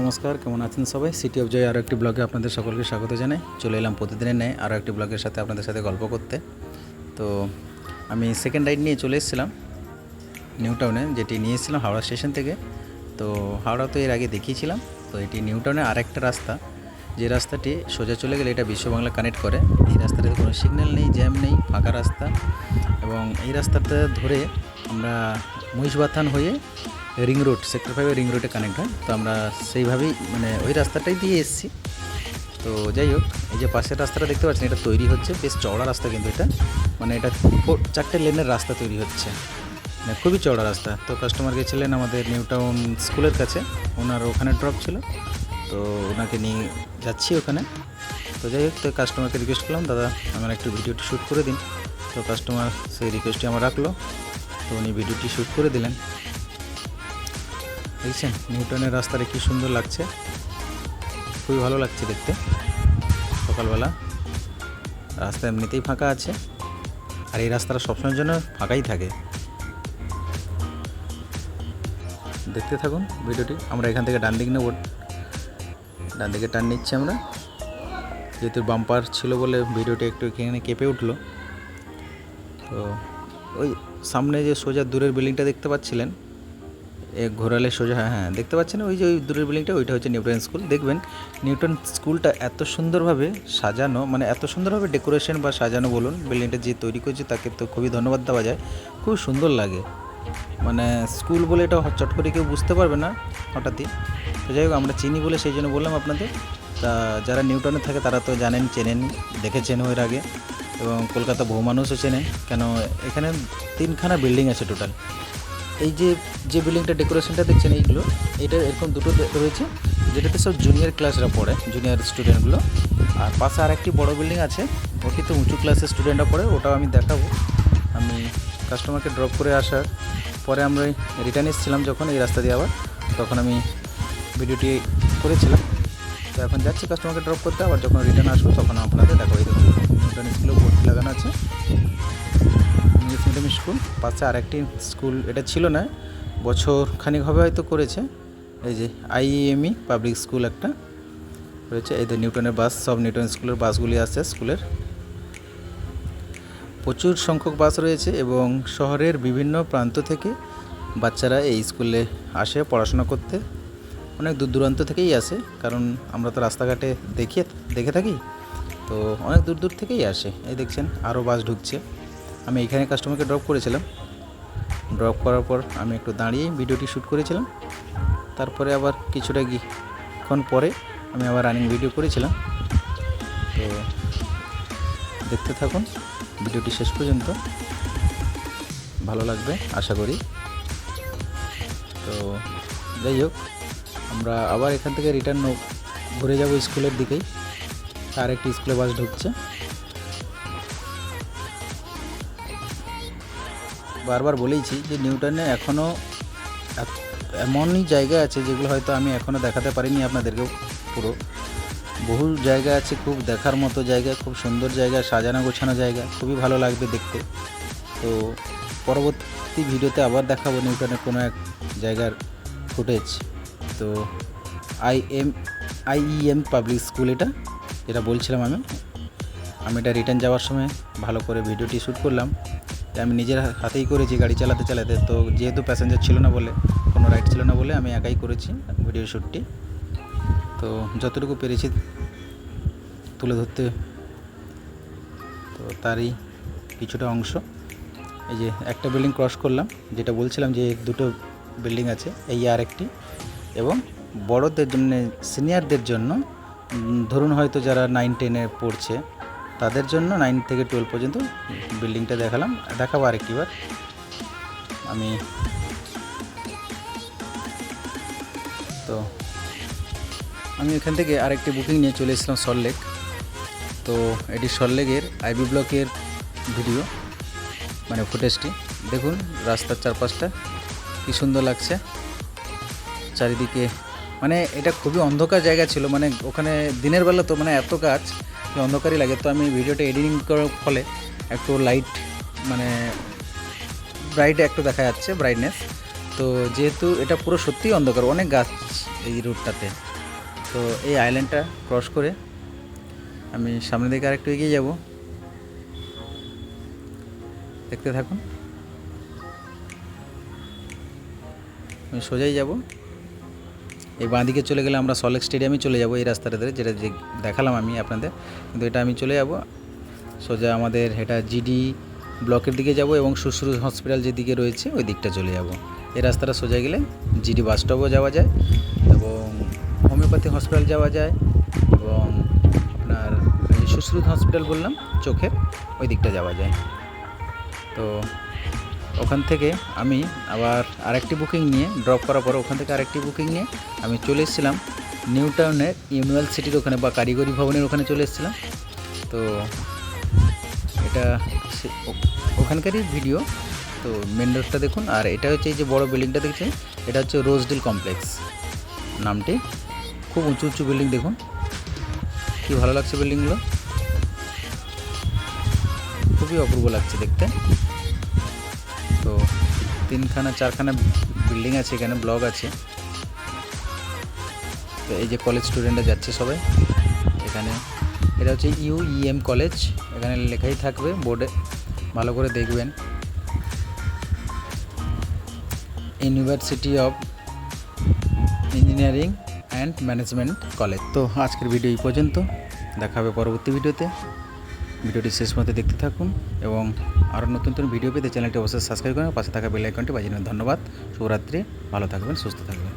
নমস্কার, কেমন আছেন সবাই? সিটি অফ জয় আরও একটি ব্লগে আপনাদের সকলকে স্বাগত জানাই। চলে এলাম প্রতিদিনের ন্যায় আরও একটি ব্লগের সাথে আপনাদের সাথে গল্প করতে। তো আমি সেকেন্ড রাইড নিয়ে চলে এসেছিলাম নিউ টাউনে, যেটি নিয়ে এসেছিলাম হাওড়া স্টেশন থেকে। তো হাওড়া তো এর আগে দেখিয়েছিলাম। তো এটি নিউ টাউনে আরেকটা রাস্তা, যে রাস্তাটি সোজা চলে গেলে এটা বিশ্ববাংলা কানেক্ট করে। এই রাস্তাটাতে কোনো সিগন্যাল নেই, জ্যাম নেই, ফাঁকা রাস্তা। এবং এই রাস্তাটা ধরে আমরা মহিষবাথান হয়ে রিং রোড, সেক্টর 5 রিং রোডে কানেক্ট হয়। তো আমরা সেইভাবেই ওই রাস্তাটাই দিয়ে এসেছি। তো যাই হোক, এই যে পাশের রাস্তাটা দেখতে পাচ্ছেন, এটা তৈরি হচ্ছে, বেশ চওড়া রাস্তা, কিন্তু এটা এটা 4 লেনের রাস্তা তৈরি হচ্ছে, খুবই চওড়া রাস্তা। তো কাস্টমার গেছিলেন আমাদের নিউ টাউন স্কুলের কাছে, ওনার ওখানে ড্রপ ছিল, তো ওনাকে নিয়ে যাচ্ছি ওখানে। তো যাই হোক, তো কাস্টমারকে রিকোয়েস্ট করলাম, দাদা আমার একটু ভিডিওটি শ্যুট করে দিন। তো কাস্টমার সেই রিকোয়েস্টটি আমার রাখলো, তো উনি ভিডিওটি শ্যুট করে দিলেন। দেখছেন নিউটনের রাস্তাটা কি সুন্দর লাগছে, খুবই ভালো লাগছে দেখতে। সকালবেলা রাস্তা এমনিতেই ফাঁকা আছে, আর এই রাস্তাটা সবসময়ের জন্য ফাঁকাই থাকে। দেখতে থাকুন ভিডিওটি। আমরা এখান থেকে ডান দিক নেব, ডান দিকে টার্ন নিচ্ছি আমরা, যেহেতু বাম্পার ছিল বলে ভিডিওটি একটু এখানে কেঁপে উঠলো। তো ওই সামনে যে সোজা দূরের বিল্ডিংটা দেখতে পাচ্ছিলেন, ঘোরালে সোজা, হ্যাঁ দেখতে পাচ্ছেন ওই যে ওই দূরের বিল্ডিংটা, ওইটা হচ্ছে নিউটন স্কুল। দেখবেন নিউটন স্কুলটা এত সুন্দরভাবে সাজানো, এত সুন্দরভাবে ডেকোরেশন বা সাজানো বলুন, বিল্ডিংটা যে তৈরি করেছে তাকে তো খুবই ধন্যবাদ দেওয়া যায়। খুব সুন্দর লাগে, স্কুল বলে এটা চট করে কেউ বুঝতে পারবে না হঠাৎই। তো যাই হোক, আমরা চিনি বলে সেই জন্য বললাম আপনাদের। তা যারা নিউটনে থাকে তারা তো জানেন, চেনেন, দেখেছেন এর আগে, এবং কলকাতা বহু মানুষও চেনে, কেন এখানে 3খানা বিল্ডিং আছে টোটাল। এই যে বিল্ডিংটা ডেকোরেশনটা দেখছেন, এটা এরকম দুটো রয়েছে, যেটাতে সব জুনিয়র ক্লাসরা পড়ে, জুনিয়র স্টুডেন্টগুলো। আর পাশে আরেকটি বড় বিল্ডিং আছে, ওটিতে উঁচু ক্লাসের স্টুডেন্টরা পড়ে, ওটাও আমি দেখাবো। আমি কাস্টমারকে ড্রপ করে আসার পরে আমরা রিটার্ন এসেছিলাম যখন এই রাস্তা দিয়ে আবার, তখন আমি ভিডিওটি করেছিলাম। তো এখন যাচ্ছি কাস্টমারকে ড্রপ করতে, আবার যখন রিটার্ন আসবো তখন আপনাদের দেখাবো। এই দেখুন নিউটন স্কুলেও বোর্ড লাগানো আছে, ইংলিশ মিডিয়াম স্কুল। পাশে আরেকটি স্কুল, এটা ছিল না, বছর খানিক হবে হয়তো করেছে। এই যে IEME পাবলিক স্কুল একটা রয়েছে। এই যে নিউটনের বাস, সব নিউটন স্কুলের বাসগুলি আসছে স্কুলের, প্রচুর সংখ্যক বাস রয়েছে, এবং শহরের বিভিন্ন প্রান্ত থেকে বাচ্চারা এই স্কুলে আসে পড়াশোনা করতে। অনেক দূর দূরান্ত থেকেই আসে, কারণ আমরা তো রাস্তাঘাটে দেখে থাকি, তো অনেক দূর দূর থেকেই আসে। এই দেখছেন আরও বাস ঢুকছে। আমি এখানে কাস্টমারকে ড্রপ করেছিলাম, ড্রপ করার পর আমি একটু দাঁড়িয়ে ভিডিওটি শ্যুট করেছিলাম। তারপরে আবার কিছুক্ষণ পরে আমি আবার রানিং ভিডিও করেছিলাম। তো দেখতে থাকুন ভিডিওটি শেষ পর্যন্ত, ভালো লাগবে আশা করি। তো যাই হোক, আমরা আবার এখান থেকে রিটার্ন ঘুরে যাব স্কুলের দিকেই। আর একটি স্কুলে বাস ঢুকছে। বারবার বলেইছি যে নিউটনে এখনও এমনই জায়গা আছে যেগুলো হয়তো আমি এখনও দেখাতে পারিনি আপনাদেরকেও। পুরো বহু জায়গা আছে, খুব দেখার মতো জায়গা, খুব সুন্দর জায়গা, সাজানো গোছানো জায়গা, খুবই ভালো লাগবে দেখতে। তো পরবর্তী ভিডিওতে আবার দেখাবো নিউটনের কোনো এক জায়গার ফুটেজ। তো IEM পাবলিক স্কুল, এটা বলছিলাম আমি এটা রিটার্ন যাওয়ার সময় ভালো করে ভিডিওটি শ্যুট করলাম। আমি নিজের হাতেই করেছি গাড়ি চালাতে চালাতে। তো যেহেতু প্যাসেঞ্জার ছিল না বলে, কোনো রাইড ছিল না বলে আমি একাই করেছি ভিডিও শ্যুটটি। তো যতটুকু পেরেছি তুলে ধরতে, তো তারই কিছুটা অংশ। এই যে একটা বিল্ডিং ক্রস করলাম, যেটা বলছিলাম যে দুটো বিল্ডিং আছে, এই আর একটি, এবং বড়দের জন্য, সিনিয়রদের জন্য, ধরুন হয়তো যারা 9-10-এ পড়ছে তাদের জন্য 9 থেকে 12 পর্যন্ত বিল্ডিংটা দেখাবো আরেকটিবার। আমি এখান থেকে আরেকটি বুকিং নিয়ে চলে এসেছিলাম সল্টলেক। তো এটি সল্টলেকের IB ব্লকের ভিডিও, ফুটেজটি দেখুন। রাস্তার চারপাশটা কী সুন্দর লাগছে চারিদিকে, এটা খুবই অন্ধকার জায়গা ছিল, ওখানে দিনের বেলা তো এত গাছ অন্ধকারই লাগে। তো আমি ভিডিওটা এডিটিং করার ফলে একটু লাইট ব্রাইট একটু দেখা যাচ্ছে, ব্রাইটনেস। তো যেহেতু এটা পুরো সত্যিই অন্ধকার, অনেক গাছ এই রুটটাতে। তো এই আইল্যান্ডটা ক্রস করে আমি সামনের দিকে আরেকটু এগিয়ে যাব, দেখতে থাকুন। আমি সোজাই যাব, এই বাঁ দিকে চলে গেলে আমরা সল্টলেক স্টেডিয়ামে চলে যাব এই রাস্তাটা ধরে, যেটা যে দেখালাম আমি আপনাদের। কিন্তু এটা আমি চলে যাব সোজা, আমাদের এটা জিডি ব্লকের দিকে যাব এবং শুশ্রূষ হসপিটাল যেদিকে রয়েছে ওই দিকটা চলে যাব। এই রাস্তাটা সোজা গেলে জিডি বাস স্টপও যাওয়া যায় এবং হোমিওপ্যাথি হসপিটাল যাওয়া যায় এবং আপনার শুশ্রূষ হসপিটাল বললাম চোখের, ওই দিকটা যাওয়া যায়। তো ওখান থেকে আমি আবার আরেকটি বুকিং নিয়ে ড্রপ করার পর ওখান থেকে আরেকটি বুকিং নিয়ে আমি চলে এসেছিলাম নিউ টাউনের ইউনিভার্সিটির ওখানে বা কারিগরি ভবনের ওখানে চলে এসেছিলাম। তো এটা ওখানকারই ভিডিও। তো মেন রোডটা দেখুন, আর এটা হচ্ছে এই যে বড় বিল্ডিংটা দেখছেন, এটা হচ্ছে রোজডেল কমপ্লেক্স নামটি। খুব উঁচু উঁচু বিল্ডিং, দেখুন কী ভালো লাগছে বিল্ডিংগুলো, খুবই অপূর্ব লাগছে দেখতে। তো 3-4খানা বিল্ডিং আছে এখানে, ব্লক আছে। তো এই যে কলেজ স্টুডেন্টরা যাচ্ছে সবাই এখানে, এটা হচ্ছে ইউইএম কলেজ, এখানে লেখাই থাকবে বোর্ডে, ভালো করে দেখবেন, university of engineering and management college. তো আজকের ভিডিও এই পর্যন্ত, দেখা হবে পরবর্তী ভিডিওতে। ভিডিওটি শেষ মধ্যে দেখতে থাকুন এবং আরও নতুন নতুন ভিডিও পেতে চ্যানেলটি অবশ্যই সাবস্ক্রাইব করুন, পাশে থাকা বেল আইকনটি বাজিয়ে দিন। ধন্যবাদ, শুভরাত্রি, ভালো থাকবেন, সুস্থ থাকবেন।